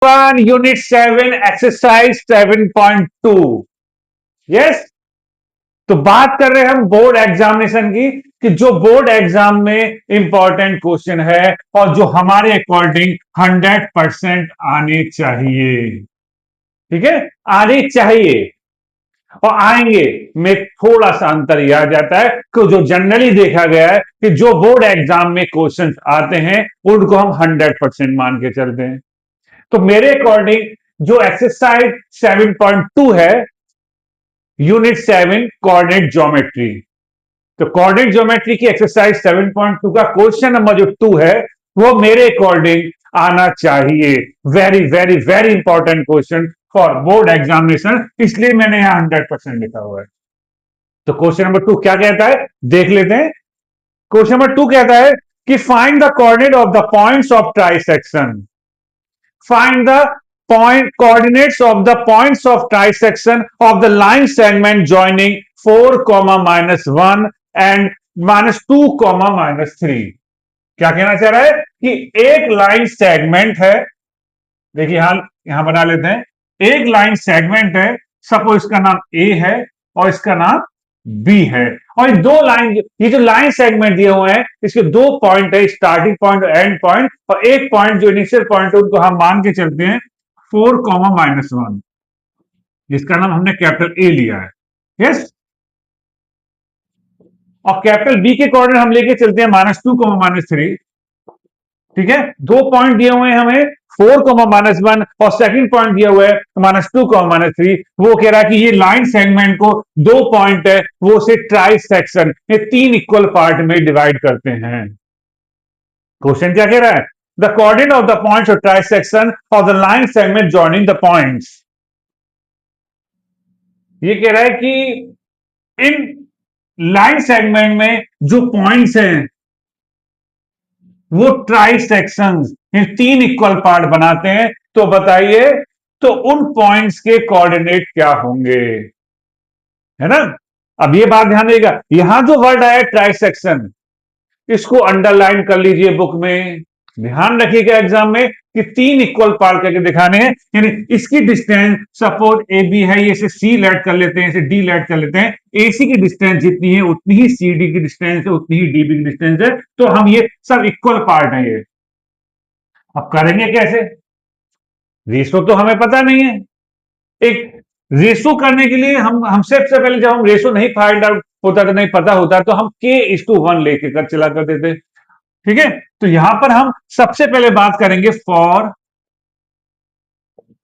Unit 7 exercise 7.2। Yes, तो बात कर रहे हैं हम बोर्ड एग्जामिनेशन की कि जो बोर्ड एग्जाम में इंपॉर्टेंट क्वेश्चन है और जो हमारे अकॉर्डिंग 100% आने चाहिए। ठीक है, आने चाहिए और आएंगे में थोड़ा सा अंतर यह आ जाता है कि जो जनरली देखा गया है कि जो बोर्ड एग्जाम में क्वेश्चन आते हैं उनको हम 100% मान के चलते हैं। तो मेरे अकॉर्डिंग जो एक्सरसाइज 7.2 है, यूनिट 7 कोऑर्डिनेट ज्योमेट्री, तो कोऑर्डिनेट ज्योमेट्री की एक्सरसाइज 7.2 का क्वेश्चन नंबर जो 2 है वो मेरे अकॉर्डिंग आना चाहिए। Very very very important question for board examination, इसलिए मैंने यहां 100% लिखा हुआ है। तो क्वेश्चन नंबर 2 क्या कहता है, देख लेते हैं। क्वेश्चन नंबर 2 कहता है कि find the coordinate of the points of trisection. Find the coordinates of the points of trisection of the line segment joining 4, -1 and -2, -3। क्या कहना चाह रहा है कि एक लाइन सेगमेंट है, देखिए यहां बना लेते हैं। एक लाइन सेगमेंट है, सपोज इसका नाम ए है और इसका नाम बी है, और दो लाइन, ये जो लाइन सेगमेंट दिए हुए हैं इसके दो पॉइंट है, स्टार्टिंग पॉइंट और एंड पॉइंट, और एक पॉइंट जो इनिशियल पॉइंट है उनको हम मान के चलते हैं 4, -1, जिसका नाम हमने कैपिटल ए लिया है। यस, और कैपिटल बी के कोऑर्डिनेट हम लेके चलते हैं -2, -3। ठीक है, दो पॉइंट दिए हुए हैं हमें 4, -1 और सेकंड पॉइंट दिया हुआ है -2, -3। वो कह रहा है कि ये लाइन सेगमेंट को दो पॉइंट है वो से ट्राई सेक्शन, ये 3 इक्वल पार्ट में डिवाइड करते हैं। क्वेश्चन क्या कह रहा है, the coordinate of the points of try section of the line segment joining the points. ये कह रहा है कि इन लाइन सेगमेंट में जो पॉइंट्स हैं वो ट्राई सेक्शंस, 3 इक्वल पार्ट बनाते हैं। तो बताइए, तो उन पॉइंट्स के कोऑर्डिनेट क्या होंगे, है ना। अब ये बात ध्यान देगा, यहां जो वर्ड आया ट्राई सेक्शन, इसको अंडरलाइन कर लीजिए बुक में। ध्यान रखिएगा एग्जाम में कि 3 इक्वल पार्ट करके दिखाने हैं, यानी इसकी डिस्टेंस सपोज ए बी है, ये सी लेट कर लेते हैं, इसे डी लेट कर लेते हैं। एसी की डिस्टेंस जितनी है उतनी ही सी डी की डिस्टेंस है, उतनी ही डीबी की डिस्टेंस है। तो हम ये सब इक्वल पार्ट है ये। अब करेंगे कैसे, रेशो तो हमें पता नहीं है। एक रेशो करने के लिए हम सबसे पहले, जब हम रेशो नहीं फाइंड आउट होता था, नहीं पता होता, तो हम k:1 लेके कर चला करते थे। ठीक है, तो यहां पर हम सबसे पहले बात करेंगे फॉर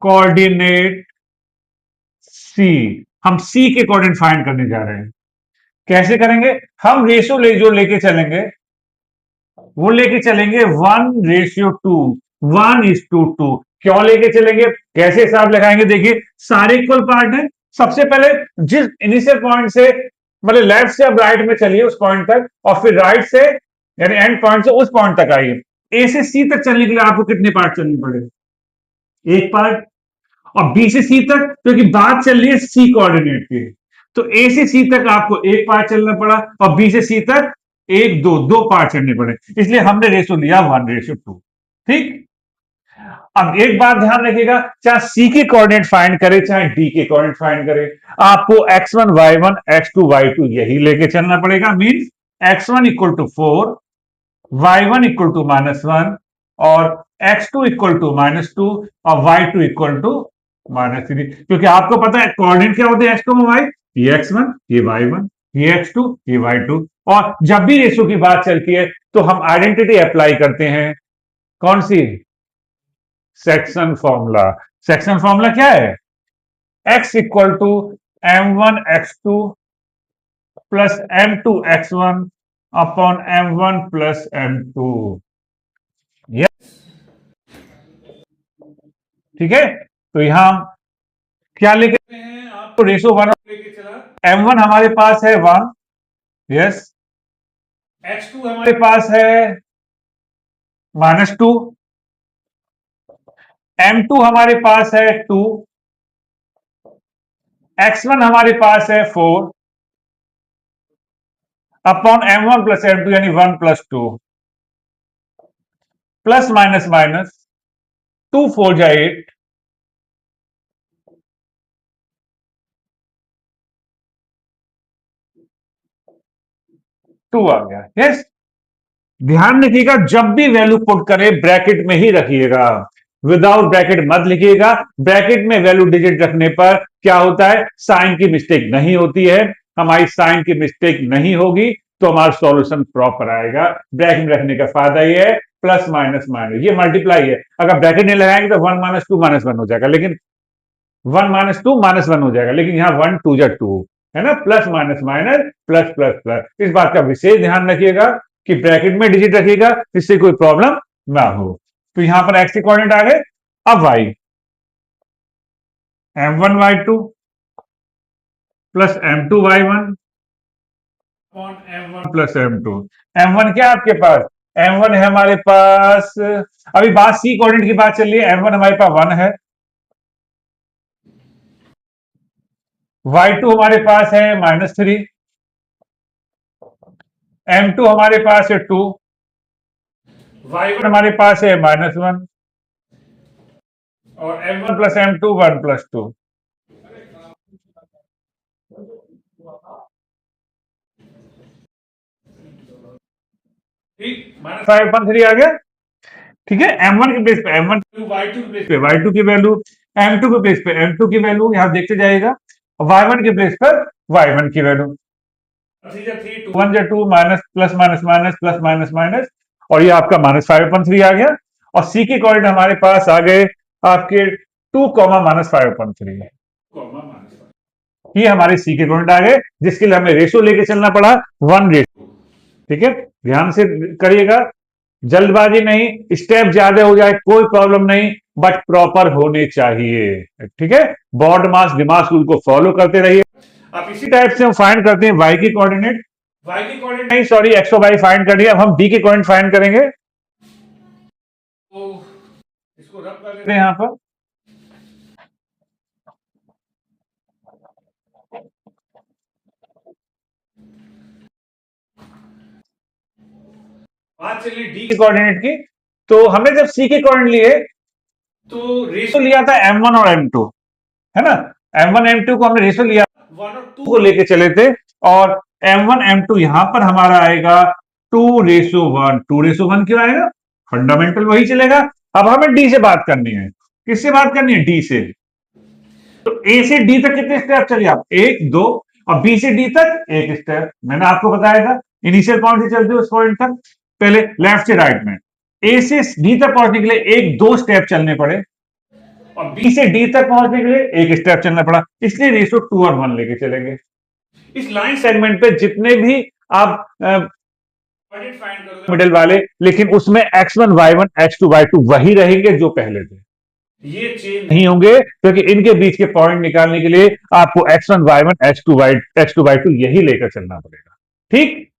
कोऑर्डिनेट सी। हम सी के कोऑर्डिनेट फाइंड करने जा रहे हैं। कैसे करेंगे, हम रेशो जो लेके चलेंगे वो लेके चलेंगे 1:2, 1:2। क्यों लेके चलेंगे, कैसे हिसाब लगाएंगे, देखिए सारे इक्वल पार्ट है। सबसे पहले जिस इनिशियल पॉइंट से, मतलब लेफ्ट से अब राइट में चलिए उस पॉइंट तक, और फिर राइट से यानी एंड पॉइंट से उस पॉइंट तक आइए। ए से सी तक चलने के लिए आपको कितने पार्ट चलने पड़े, एक पार्ट। और बी से सी तक, क्योंकि बात चल रही है सी कोऑर्डिनेट की, तो ए से सी तक आपको एक पार्ट चलना पड़ा, और बी से सी तक दो पार्ट चलने पड़े, इसलिए हमने रेशो लिया 1:2। ठीक, अब एक बात ध्यान रखिएगा, चाहे सी के कोऑर्डिनेट फाइंड करे चाहे डी के कोऑर्डिनेट फाइंड करे, आपको x1 y1 x2 y2 यही लेके चलना पड़ेगा। मींस x1 = 4, y1 = -1 और x2 = -2 और y2 = -3। क्योंकि आपको पता है कोऑर्डिनेट क्या होते हैं x, y, ये x1 ये y1 ये x2 ये y2। और जब भी रेशो की बात चलती है तो हम आइडेंटिटी अप्लाई करते हैं, कौन सी, सेक्शन फॉर्मूला। सेक्शन फॉर्मूला क्या है, x = m1 x2 plus m2 x1 upon m1 plus m2। ठीक है, तो यहां क्या लेके हैं, आपको रेशो 1 लेके चला। m1 हमारे पास है 1, यस। x2 हमारे पास है -2, m2 हमारे पास है 2, x1 हमारे पास है 4 अपॉन m1 प्लस m2 यानी 1 + 2, प्लस माइनस माइनस 2 4 जा 8, 2 आ गया। यस, ध्यान रखिएगा जब भी वैल्यू पुट करें ब्रैकेट में ही रखिएगा, विदाउट ब्रैकेट मत लिखिएगा। ब्रैकेट में वैल्यू डिजिट रखने पर क्या होता है, साइन की मिस्टेक नहीं होती है, हमारी साइन की मिस्टेक नहीं होगी तो हमारा सॉल्यूशन प्रॉपर आएगा। ब्रैकेट में रखने का फायदा ये है, प्लस माइनस माइनस ये मल्टीप्लाई है, अगर ब्रैकेट नहीं लगाएंगे तो 1 - 2 -1 हो जाएगा, लेकिन 1 - 2 -1 हो जाएगा, लेकिन यहाँ 1 2 जा 2 है ना, plus minus minus plus plus plus. इस बात का विशेष ध्यान रखिएगा कि ब्रैकेट में डिजिट रखिएगा, इससे कोई प्रॉब्लम ना हो। तो यहां पर एक्स के कोऑर्डिनेट आ गए। अब Y, m1y2 plus m2y1 m1 plus m2। m1 क्या आपके पास, m1 है हमारे पास, अभी बात सी कोऑर्डिनेट की बात चल रही है, m1 हमारे पास 1 है, y2 हमारे पास है -3, m2 हमारे पास है 2, y1 हमारे पास है -1 और m1 प्लस m2 1 + 2। ठीक, -5/3 आ गया। ठीक है, m1 के प्लेस पे m1, y2 के प्लेस पे y2 की वैल्यू, m2 के प्लेस पे m2 की वैल्यू यहां देखते जाइएगा, y1 के प्लेस पर y1 की वैल्यू, 1 जा 2 minus plus minus minus plus minus minus, और ये आपका -5/3 आ गया। और सी के कोऑर्डिनेट हमारे पास आ गए आपके 2, -5/3, ये हमारे सी के कोऑर्डिनेट आ गए, जिसके लिए हमें रेशो लेके चलना पड़ा 1:2। ठीक है, ध्यान से करिएगा, जल्दबाजी नहीं, स्टेप ज्यादा हो जाए कोई प्रॉब्लम नहीं, बट प्रॉपर होने चाहिए। ठीक है, बॉड मास डिमास रूल को फॉलो करते रहिए। अब इसी टाइप से हम फाइंड करते हैं वाई की कोऑर्डिनेट, नहीं सॉरी एक्स और वाई फाइंड कर लिया, अब हम बी के कोऑर्डिनेट फाइंड करेंगे। तो इसको रब कर देते हैं यहां पर, बात चलिए डी के कोऑर्डिनेट की। तो हमने जब सी के कोऑर्डिनेट लिए तो रेशो लिया था m1 और m2, है ना, m1 m2 को हमने रेशो लिया 1 और 2 को लेके चले थे, और m1 m2 यहां पर हमारा आएगा 2:1। 2:1 क्यों आएगा, फंडामेंटल वही चलेगा। अब हमें डी से बात करनी है, किससे बात करनी है, डी से। तो ए से डी तक कितने स्टेप चलिए आप, 1 2, और बी से डी तक 1 स्टेप, मैंने आपको बताया था इनिशियल पॉइंट से चलते उस पॉइंट तक, पहले लेफ्ट से राइट में ए से डी तक पहुंचने के लिए 1 2 स्टेप चलने पड़े, और बी से डी तक पहुंचने के लिए 1 स्टेप चलना पड़ा, इसलिए रेशो 2 और 1 लेके चलेंगे। इस लाइन सेगमेंट पे जितने भी आप मिडिल वाले, लेकिन उसमें x1 y1 x2 y2 वही रहेंगे जो पहले थे, ये चेंज नहीं होंगे, क्योंकि इनके बीच के पॉइंट निकालने के लिए आपको x1 y1 x2 y2 यही लेकर चलना पड़ेगा। ठीक,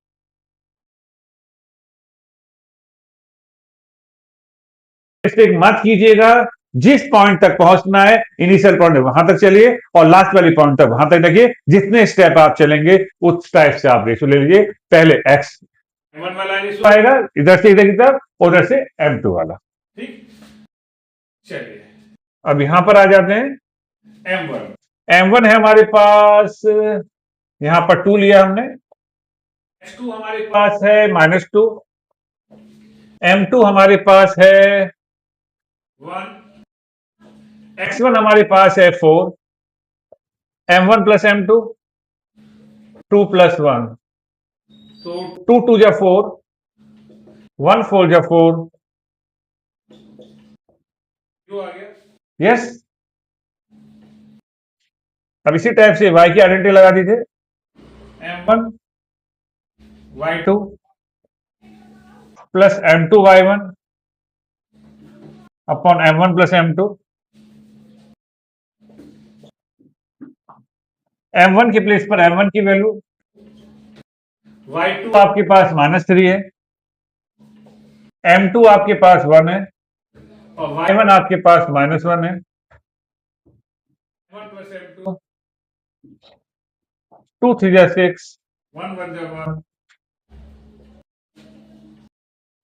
मिस्टेक मत कीजिएगा, जिस पॉइंट तक पहुंचना है इनिशियल पॉइंट वहां तक चलिए, और लास्ट वाली पॉइंट तक वहां तक रखिए, जितने स्टेप आप चलेंगे उस टाइप से आप रेशो ले लीजिए। पहले एक्स वाला रेशो आएगा इधर से इधर की तरफ, उधर से m2 वाला। ठीक, चलिए अब यहां पर आ जाते हैं m1 है हमारे पास, यहां पर 2 लिया हमने, x2 हमारे पास है -2, m2 हमारे पास है 1, x1 हमारे पास है 4, m1 प्लस m2 2 + 1, तो 2 2 जा 4, 1 4 जा 4, जो आ गया। यस, अब इसी टाइप से y की आइडेंटिटी लगा दीजिए, m1 y2 plus m2 y1 upon m1 plus m2। m1 के प्लेस पर m1 की वैल्यू, y2 आपके पास -3 है, m2 आपके पास 1 है, और y1 आपके पास -1 है। 1 + m2 2 3 जा 6, 1 1 जा 1,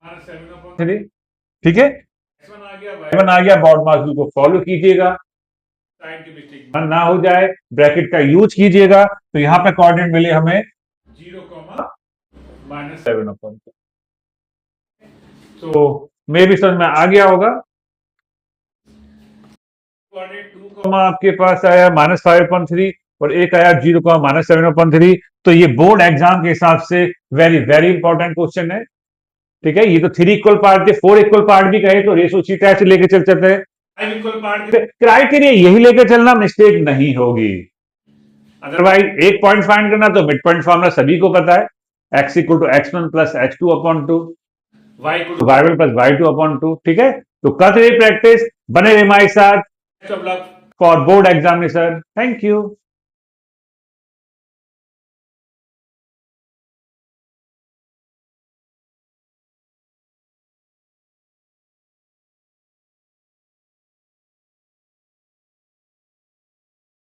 -7/3। ठीक है, y1 आ गया, बॉड मास रूल को फॉलो कीजिएगा, साइन की मिस्टेक ना हो जाए, ब्रैकेट का यूज कीजिएगा। तो यहां पे कोऑर्डिनेट मिले हमें 0, -7/2। तो मे भी समझ में आ गया होगा। आपके पास आया -5/3 और एक आया 0, -7/3। तो ये बोर्ड एग्जाम के हिसाब से वेरी वेरी इंपॉर्टेंट क्वेश्चन है। ठीक है, ये तो 3 इक्वल पार्ट थे, 4 इक्वल पार्ट भी कहे तो रेशो उसी टाइप से लेके चलते हैं। 5 इक्वल पार्ट क्राइटेरिया यही लेके चलना, मिस्टेक नहीं होगी। अदरवाइज एक पॉइंट फाइंड करना तो मिड पॉइंट फॉर्मूला सभी को पता है, x equal to x1 plus x2/2, y equal to y1 plus y2/2। ठीक है, तो करते रहिए प्रैक्टिस, बने रहिए हमारे साथ for board examination. Thank you.